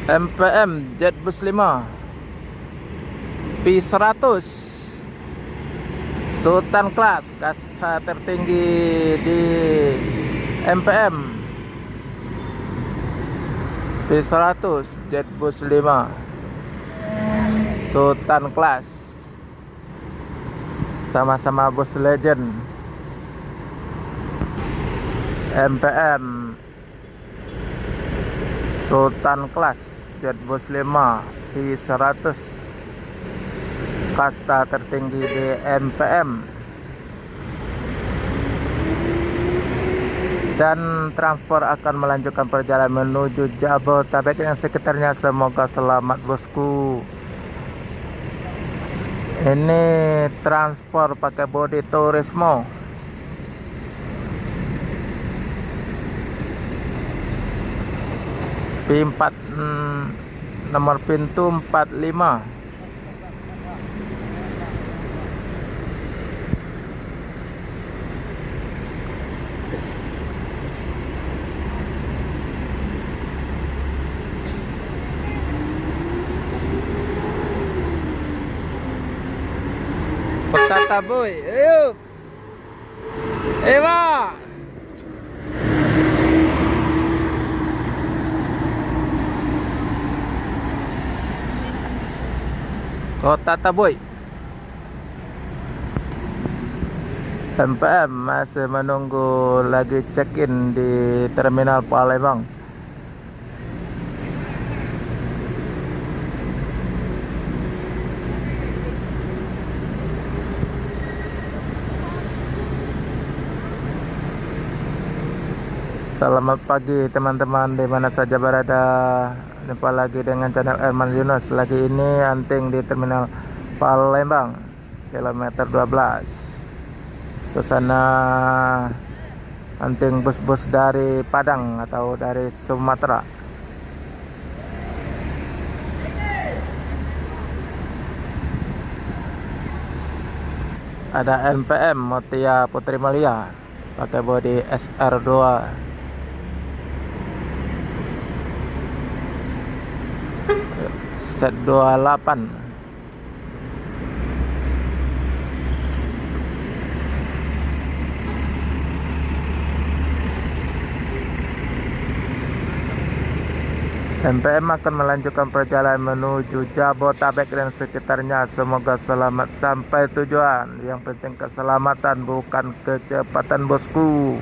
MPM Jetbus 5 P100 Sultan Class, kasta tertinggi di MPM. P100 Jetbus 5 Sultan Class, sama-sama bus legend. MPM Sultan Class Jetbus 5 P100, kasta tertinggi di MPM, dan transport akan melanjutkan perjalanan menuju Jabodetabek dan sekitarnya. Semoga selamat bosku. Ini transport pakai bodi Turismo. P4 nomor pintu 45. Kota boy, ayo. Ewa. Kota Taboy. MPM masih menunggu lagi check-in di Terminal Palembang. Selamat pagi teman-teman di mana saja berada. Jumpa lagi dengan channel Erman Yunus. Lagi ini anting di Terminal Palembang, kilometer 12. Terus sana anting bus-bus dari Padang atau dari Sumatera. Ada MPM Mutia Putri Mulia pakai bodi SR2. Set 28. MPM akan melanjutkan perjalanan menuju Jabodetabek dan sekitarnya. Semoga selamat sampai tujuan. Yang penting keselamatan, bukan kecepatan bosku.